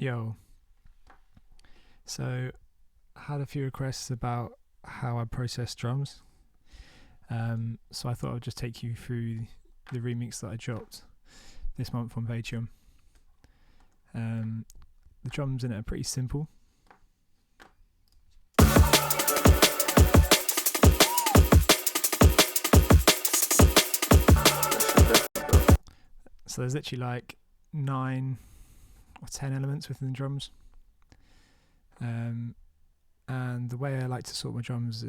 Yo, so I had a few requests about how I process drums. So I thought I'd just take you through the remix that I dropped this month on Patreon. The drums in it are pretty simple. So there's literally like 9 or 10 elements within the drums. And the way I like to sort my drums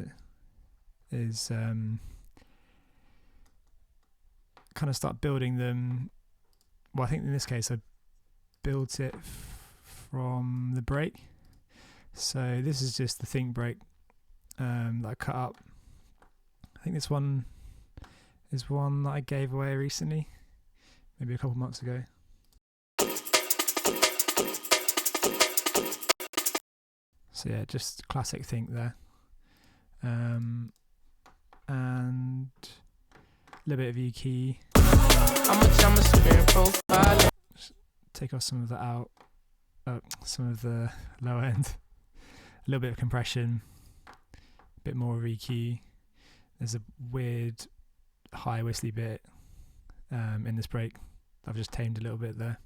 is kind of start building them. Well, I think in this case I built it from the break. So this is just the Think break that I cut up. I think this one is one that I gave away recently, maybe a couple months ago. So yeah, just classic Think there. And a little bit of E key. Take off some of the some of the low end. A little bit of compression. A bit more of EQ. There's a weird high whistly bit in this break. I've just tamed a little bit there.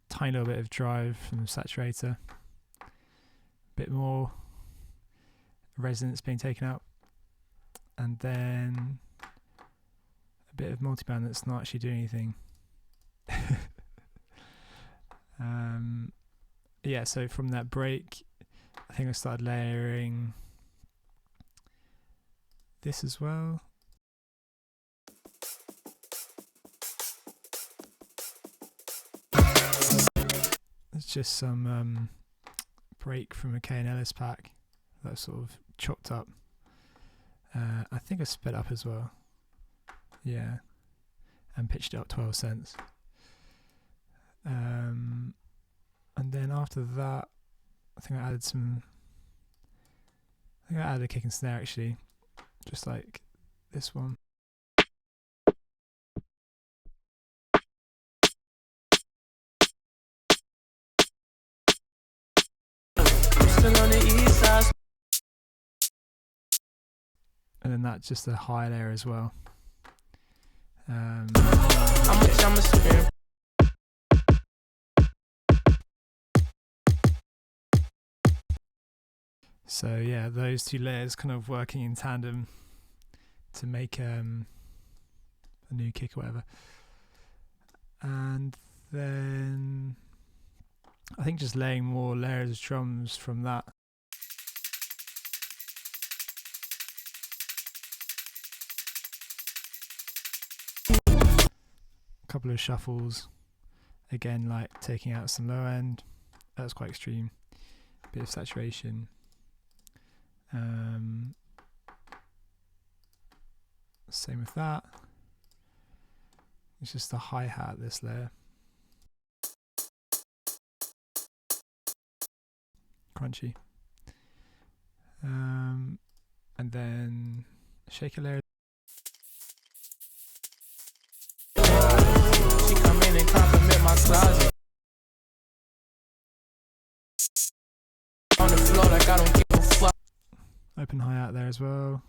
Tiny little bit of drive from the saturator. Bit more resonance being taken out, and then a bit of multiband that's not actually doing anything. Yeah, so from that break I think I started layering this as well. It's just some break from a K and Ellis pack that I sort of chopped up. I think I sped up as well. Yeah. And pitched it up 12 cents. And then after that, I think I added a kick and snare actually. Just like this one. And then that's just a high layer as well. So yeah, those two layers kind of working in tandem to make a new kick or whatever. And then I think just laying more layers of drums from that. A couple of shuffles, again like taking out some low end. That's quite extreme. Bit of saturation. Same with that. It's just the hi-hat this layer. Crunchy. And then shake a layer. She come in and compliment my closet. On the floor like I don't give a fuck. Open hi-hat there as well.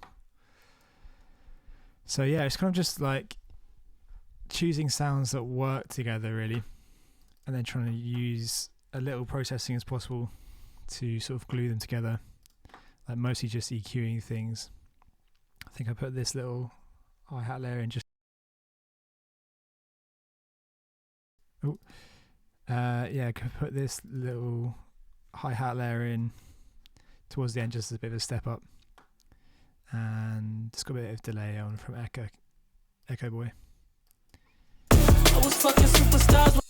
So yeah, it's kind of just like choosing sounds that work together really, and then trying to use a little processing as possible to sort of glue them together, like mostly just EQing things. I think I put this little hi-hat layer in just I could put this little hi-hat layer in towards the end just as a bit of a step up, and it's got a bit of delay on from Echo Boy. I was fucking superstars.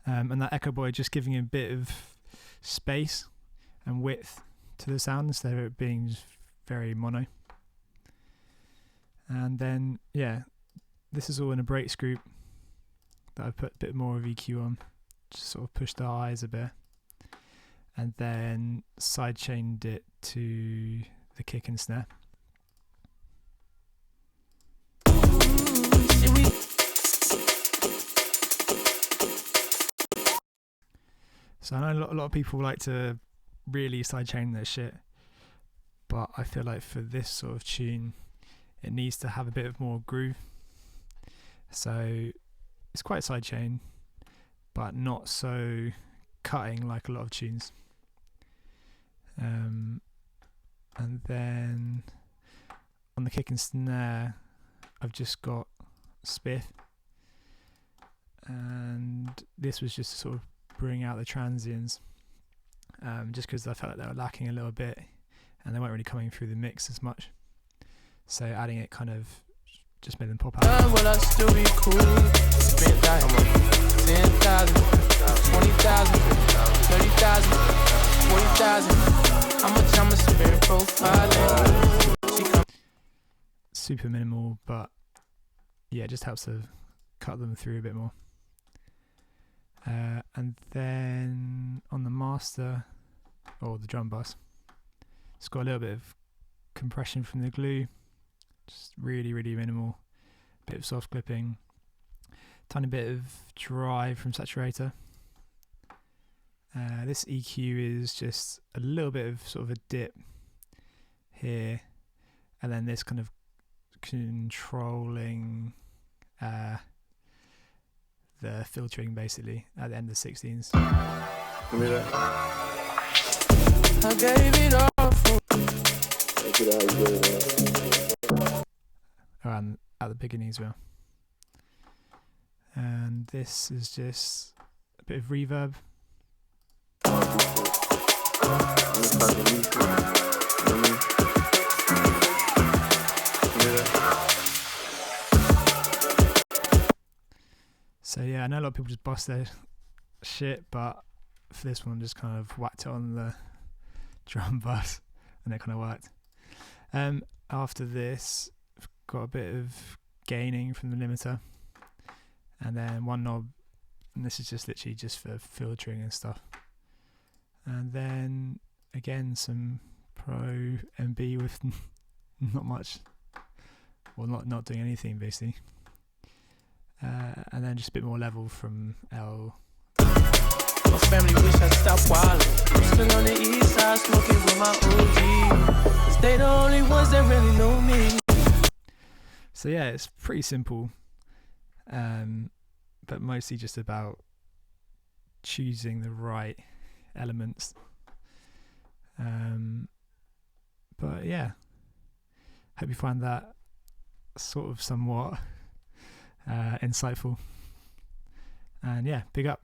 And that Echo Boy just giving a bit of space and width to the sound instead of it being very mono. And then yeah, this is all in a breaks group that I've put a bit more of EQ on, just sort of push the highs a bit. and then sidechained it to the kick and snare. So I know a lot of people like to really sidechain their shit, but I feel like for this sort of tune, it needs to have a bit of more groove. So it's quite sidechain, but not so cutting like a lot of tunes. And then on the kick and snare, I've just got Spiff, and this was just to sort of bring out the transients, just because I felt like they were lacking a little bit and they weren't really coming through the mix as much. So adding it kind of just made them pop out. Will I still be cool? Spent like 10,000, 20,000, 30,000, 40,000. How much I'ma spend profiling? Super minimal, but yeah, it just helps to cut them through a bit more. And then on the master, or the drum bus, it's got a little bit of compression from the glue, just really, really minimal. Bit of soft clipping, tiny bit of drive from saturator. This EQ is just a little bit of sort of a dip here, and then this kind of controlling the filtering basically at the end of the 16s. Give me that. I gave it all for and at the beginning as well. And this is just a bit of reverb. So yeah, I know a lot of people just bust their shit, but for this one, just kind of whacked it on the drum bus, and it kind of worked. After this, I've got a bit of gaining from the limiter, and then one knob, and this is just literally just for filtering and stuff. And then again, some Pro MB with not much, well, not doing anything basically. And then just a bit more level from L. My family wish I stopped wildin'. I'm still on the east side smoking with my OG, 'cause they the only ones that really know me. So yeah, it's pretty simple, but mostly just about choosing the right elements. But yeah, hope you find that sort of somewhat insightful. And yeah, big up.